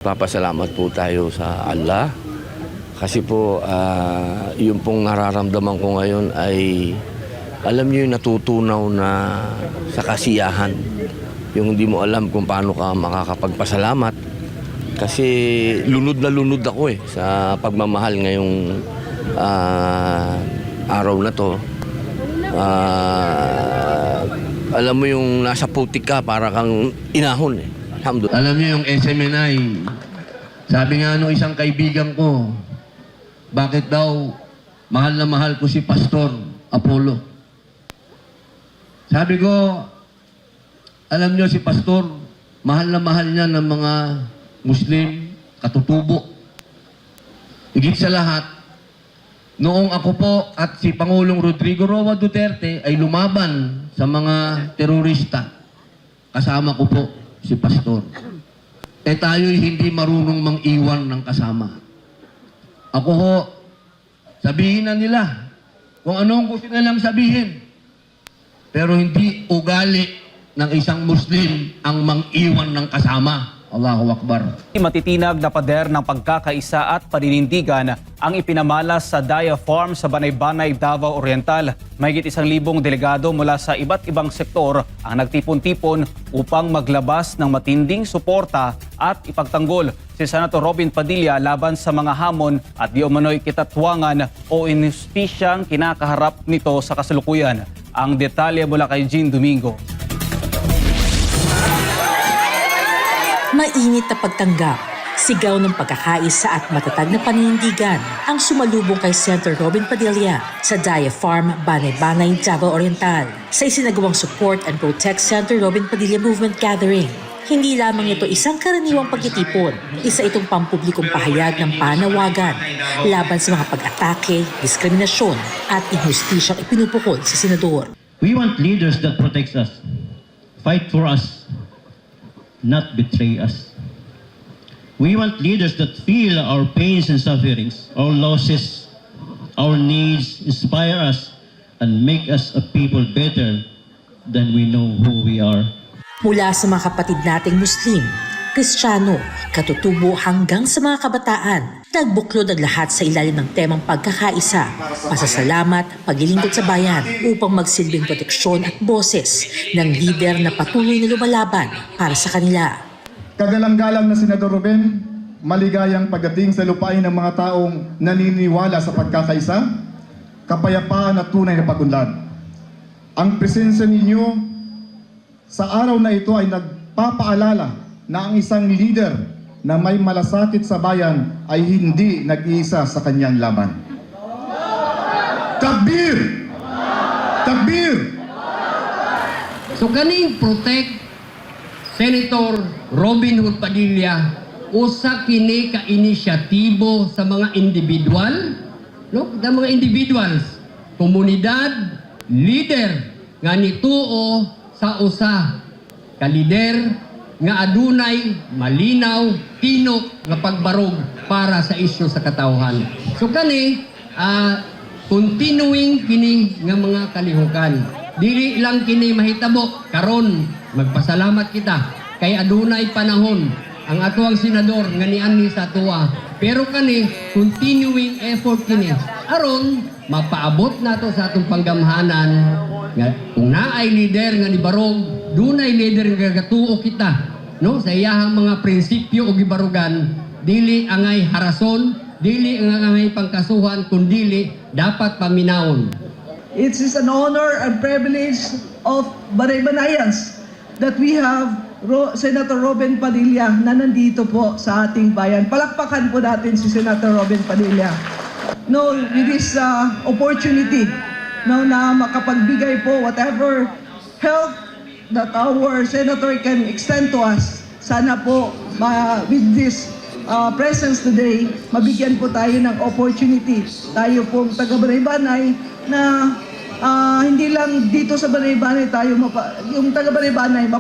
Papasalamat po tayo sa Allah kasi po yung pong nararamdaman ko ngayon ay alam niyo yung natutunaw na sa kasiyahan. Yung hindi mo alam kung paano ka makakapagpasalamat kasi lunod na lunod ako sa pagmamahal ngayong araw na to. Alam mo yung nasa putik ka para kang inahon Alhamdulillah. Alam niyo yung SMNI, sabi nga nung isang kaibigan ko, bakit daw mahal na mahal ko si Pastor Apollo? Sabi ko, alam niyo si Pastor, mahal na mahal niya ng mga Muslim, katutubo. Higit sa lahat, noong ako po at si Pangulong Rodrigo Roa Duterte ay lumaban sa mga terorista, kasama ko po si Pastor. Tayo'y hindi marunong mang-iwan ng kasama. Ako ho, sabihin na nila kung anong gusto nilang sabihin. Pero hindi ugali ng isang Muslim ang mang-iwan ng kasama. Allahu Akbar. Matitinag na pader ng pagkakaisa at paninindigan ang ipinamalas sa Daya Farm sa Banay-Banay, Davao Oriental. Mahigit 1,000 delegado mula sa iba't ibang sektor ang nagtipon-tipon upang maglabas ng matinding suporta at ipagtanggol si Senator Robin Padilla laban sa mga hamon at di umano'y kitatwangan o injustisyang kinakaharap nito sa kasalukuyan. Ang detalye mula kay Jean Domingo. Mainit na pagtanggap, sigaw ng pagkakaisa at matatag na paninindigan ang sumalubong kay Senator Robin Padilla sa Daya Farm, Banay-Banay, Davao Oriental sa isinagawang Support and Protect Senator Robin Padilla Movement Gathering. Hindi lamang ito isang karaniwang pagtitipon, isa itong pampublikong pahayag ng panawagan laban sa mga pag-atake, diskriminasyon at injustisyang ipinupukol sa senador. We want leaders that protect us, fight for us, not betray us. We want leaders that feel our pains and sufferings, our losses, our needs, inspire us, and make us a people better than we know who we are. Mula sa mga kapatid nating Muslim, Kristiyano, katutubo hanggang sa mga kabataan, nagbuklod ang lahat sa ilalim ng temang pagkakaisa, pasasalamat, paglilingkod sa bayan upang magsilbing proteksyon at boses ng lider na patuloy na lumalaban para sa kanila. Kagalang-galang na Senador Ruben, maligayang pagdating sa lupain ng mga taong naniniwala sa pagkakaisa, kapayapaan at tunay na pag-unlad. Ang presensya ninyo sa araw na ito ay nagpapaalala na ang isang leader na may malasakit sa bayan ay hindi nag-iisa sa kanyang laban. Takbir! Takbir! So kaning protect Senator Robin Hood Padilla, usa kini ka inisyatibo sa mga individual, no? Da mga individuals, komunidad, leader nga nituo sa usa ka leader nga adunay malinaw, tinok nga pagbarog para sa isyu sa katawhan. So kani continuing kini nga mga kalihukan. Dili lang kini mahitabo karon magpasalamat kita kay adunay panahon ang atuang senador nga niani sa tuwa. Pero kani continuing effort kini aron mapaabot nato sa atong panggamhanan nga kung naay leader nga nibarog, dunay leader nga gatuo kita, no, sa iyahang mga prinsipyo o gibarugan, dili angay harason, dili angay pangkasuhan, kundi dapat paminawon. It is an honor and privilege of Banay-Banayans that we have Senator Robin Padilla na nandito po sa ating bayan. Palakpakan po natin si Senator Robin Padilla. No, with this opportunity, no, na makapagbigay po whatever help that our senator can extend to us. Sana po with this presence today, mabigyan po tayo ng opportunity. Tayo pong taga Banay-Banay na hindi lang dito sa Banay-Banay tayo, yung taga Banay-Banay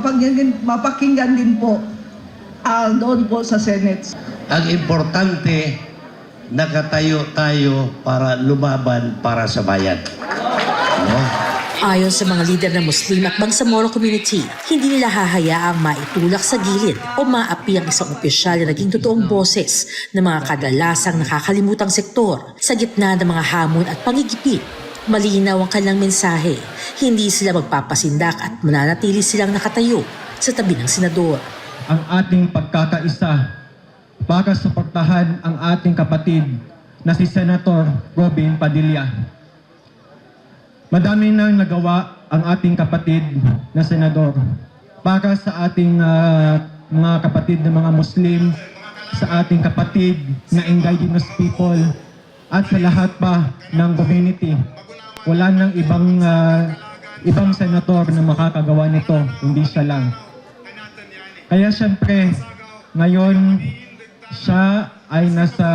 mapakinggan din po doon po sa Senate. Ang importante, nakatayo tayo para lumaban para sa bayan. No? Ayon sa mga lider ng Muslim at Bangsamoro community, hindi nila hahayaang maitulak sa gilid o maapi ang isang opisyal na naging totoong boses ng mga kadalasang nakakalimutang sektor sa gitna ng mga hamon at pangigipit. Malinaw ang kanilang mensahe, hindi sila magpapasindak at mananatili silang nakatayo sa tabi ng senador. Ang ating pagkakaisa para suportahan ang ating kapatid na si Senator Robin Padilla. Madami nang nagawa ang ating kapatid na senador para sa ating mga kapatid na mga Muslim, sa ating kapatid na indigenous people at sa lahat pa ng community. Wala nang ibang senador na makakagawa nito, hindi siya lang. Kaya siyempre, ngayon siya ay nasa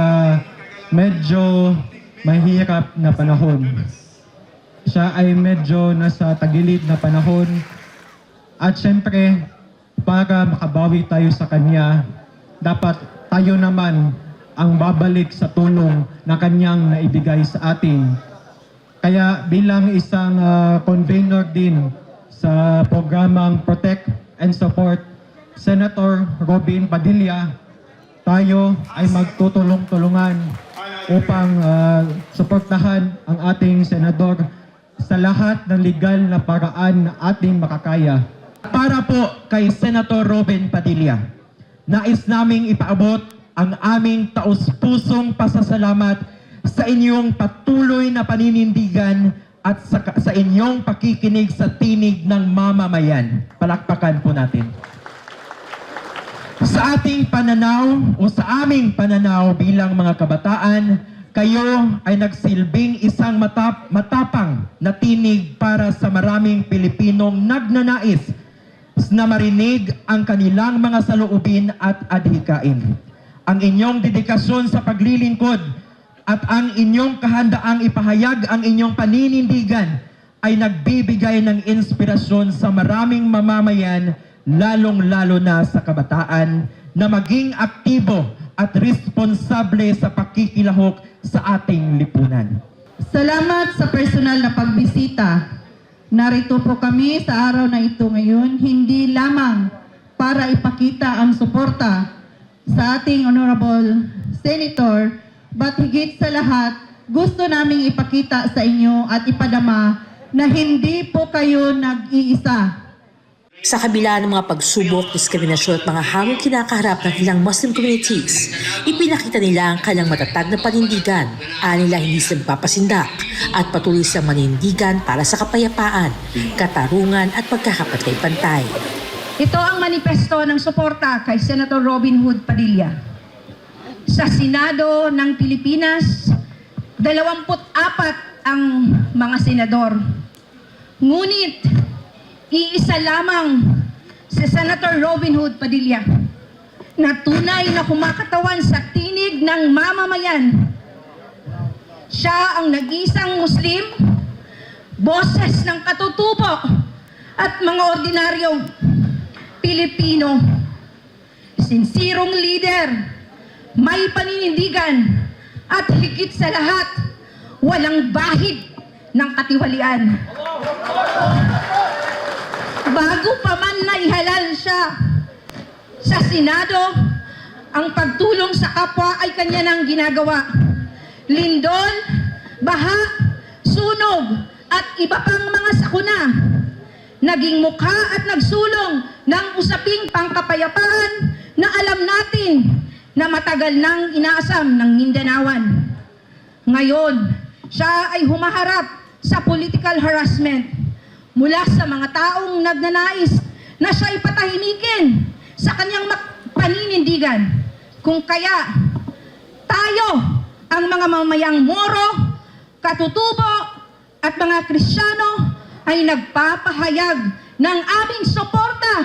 medyo mahirap na panahon. Siya ay medyo nasa tagilid na panahon. At siyempre, para makabawi tayo sa kanya, dapat tayo naman ang babalik sa tulong na kanyang naibigay sa atin. Kaya bilang isang convener din sa programang Protect and Support Senator Robin Padilla, tayo ay magtutulong-tulungan upang suportahan ang ating senador sa lahat ng legal na paraan na ating makakaya. Para po kay Senator Robin Padilla, nais naming ipaabot ang aming taus-pusong pasasalamat sa inyong patuloy na paninindigan at sa inyong pakikinig sa tinig ng mamamayan. Palakpakan po natin. Sa ating pananaw o sa aming pananaw bilang mga kabataan, kayo ay nagsilbing isang matapang na tinig para sa maraming Pilipinong nagnanais na marinig ang kanilang mga saloobin at adhikain. Ang inyong dedikasyon sa paglilingkod at ang inyong kahandaang ipahayag ang inyong paninindigan ay nagbibigay ng inspirasyon sa maraming mamamayan, lalong-lalo na sa kabataan, na maging aktibo at responsable sa pakikilahok sa ating lipunan. Salamat sa personal na pagbisita. Narito po kami sa araw na ito ngayon, hindi lamang para ipakita ang suporta sa ating Honorable Senator, but higit sa lahat, gusto naming ipakita sa inyo at ipadama na hindi po kayo nag-iisa. Sa kabila ng mga pagsubok, diskriminasyon at mga hamong kinakaharap ng ilang Muslim communities, ipinakita nila ang kanilang matatag na panindigan. Nila hindi sila papasindak at patuloy silang manindigan para sa kapayapaan, katarungan at pagkakapantay-pantay. Ito ang manifesto ng suporta kay Senator Robin Hood Padilla. Sa Senado ng Pilipinas, 24 ang mga senador. Ngunit, iisa lamang si Senator Robin Hood Padilla na tunay na kumakatawan sa tinig ng mamamayan. Siya ang nag-iisang Muslim, boses ng katutubo at mga ordinaryong Pilipino. Sinsirong leader, may paninindigan at higit sa lahat, walang bahid ng katiwalian. Bago pa man naihalal siya sa Senado, ang pagtulong sa kapwa ay kanya nang ginagawa. Lindol, baha, sunog, at iba pang mga sakuna. Naging mukha at nagsulong ng usaping pangkapayapaan na alam natin na matagal nang inaasam ng Mindanaoan. Ngayon, siya ay humaharap sa political harassment mula sa mga taong nagnanais na siya ay patahimikin sa kanyang paninindigan. Kung kaya, tayo, ang mga mamayang Moro, katutubo, at mga Kristiyano ay nagpapahayag ng aming suporta,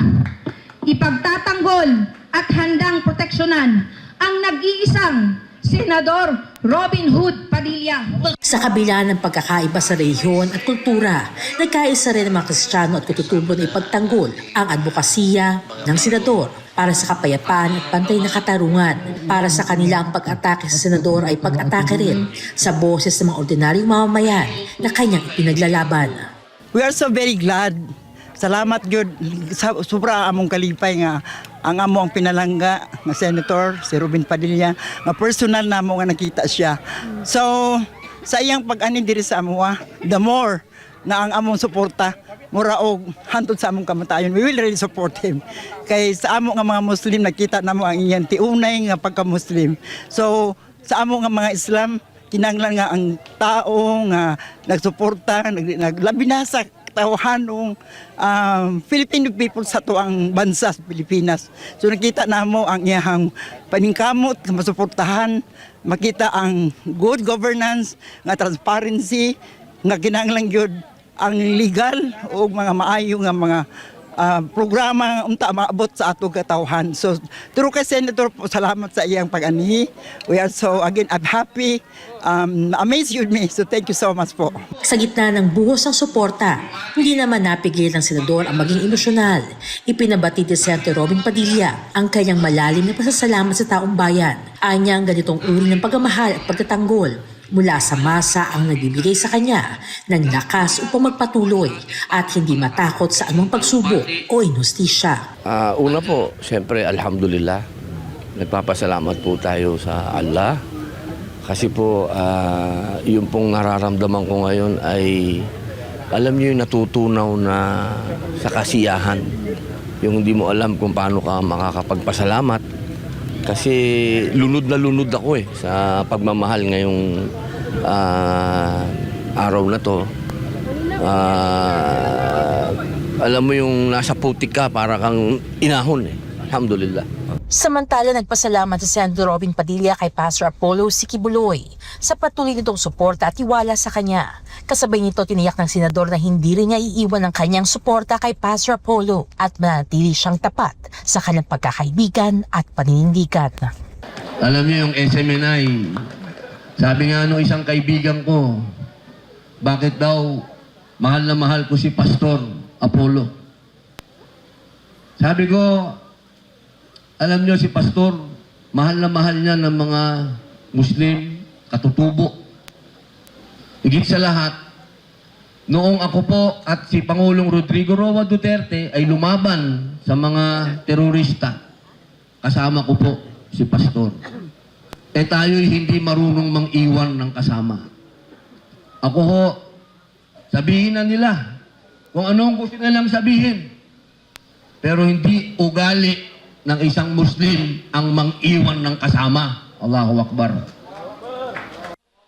ipagtatanggol at handang proteksyonan ang nag-iisang Senador Robin Hood Padilla. Sa kabila ng pagkakaiba sa relihiyon at kultura, nagkaisa rin ang mga Kristiyano at katutubo na ipagtanggol ang advokasya ng senador para sa kapayapaan at pantay na katarungan. Para sa kanila, ang pag-atake sa senador ay pag-atake rin sa boses ng mga ordinaryong mamamayan na kanyang ipinaglalaban. We are so very glad. Salamat gyud sa sobra among kalipay nga ang amo ang pinalangga nga Senator si Robin Padilla nga personal namo nga nakita siya. So sa iyang pag-ani diri sa amuha, the more na ang among suporta mura og hantod sa among kamatayon, we will really support him. Kay sa amo nga mga Muslim nakita namo ang iyang tiunay nga pagka-Muslim. So sa amo nga mga Islam kinahanglan nga ang tao nga nagsuporta, naglabi na sa tawhanong Filipino people sa tuang bansa sa Pilipinas. So nakita namo ang iyang paningkamot, masuportahan, makita ang good governance, nga transparency, nga kinahanglan gyud ang legal o mga maayo nga mga programa unta maabot sa ato katawhan. So through kay Senator po, salamat sa iyang pag-ani. We are so again I'm happy, amazed with me. So thank you so much po. Sa gitna ng buhos ng suporta, hindi naman napigil ng senador ang maging emosyonal. Ipinabati ni Senator Robin Padilla ang kanyang malalim na pasasalamat sa taong bayan. Anyang ganitong uri ng pagmamahal at pagtatanggol mula sa masa ang nagbibigay sa kanya ng lakas upang magpatuloy at hindi matakot sa anumang pagsubok o inustisya. Una po, siyempre alhamdulillah. Nagpapasalamat po tayo sa Allah. Kasi po, yung pong nararamdaman ko ngayon ay, alam niyo yung natutunaw na sa kasiyahan. Yung hindi mo alam kung paano ka makakapagpasalamat. Kasi lunod na lunod ako sa pagmamahal ngayong araw na to. Alam mo yung nasa putik ka, para kang inahon Alhamdulillah. Samantala, nagpasalamat si Senator Robin Padilla kay Pastor Apollo Sikibuloy sa patuloy nitong suporta at tiwala sa kanya. Kasabay nito, tiniyak ng senador na hindi rin niya iiwan ang kanyang suporta kay Pastor Apollo at manatili siyang tapat sa kanyang pagkakaibigan at paninindigan. Alam niyo yung SMNI, sabi nga nung isang kaibigan ko, bakit daw mahal na mahal ko si Pastor Apollo? Sabi ko, alam niyo si Pastor, mahal na mahal niya ng mga Muslim, katutubo. Higit sa lahat, noong ako po at si Pangulong Rodrigo Roa Duterte ay lumaban sa mga terorista, kasama ko po si Pastor. Tayo'y hindi marunong mang-iwan ng kasama. Ako ho, sabihin na nila kung anong gusto nilang sabihin. Pero hindi ugali ng isang Muslim ang mang-iwan ng kasama. Allahu Akbar.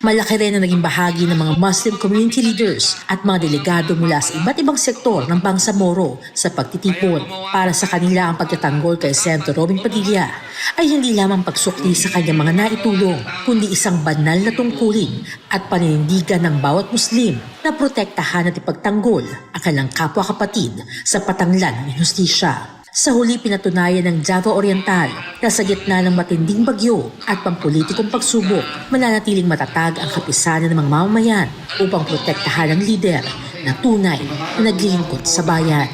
Malaki rin ang naging bahagi ng mga Muslim community leaders at mga delegado mula sa iba't ibang sektor ng Bangsamoro sa pagtitipon. Para sa kanila, ang pagtatanggol kay Senator Robin Padilla ay hindi lamang pagsukli sa kanyang mga naitulong, kundi isang banal na tungkulin at paninindigan ng bawat Muslim na protektahan at ipagtanggol ang kanilang kapwa-kapatid sa patanglan ng hustisya. Sa huli, pinatunayan ng Davao Oriental na sa gitna ng matinding bagyo at pampulitikong pagsubok, mananatiling matatag ang kapisanan ng mga mamamayan upang protektahan ang lider na tunay na naglilingkod sa bayan.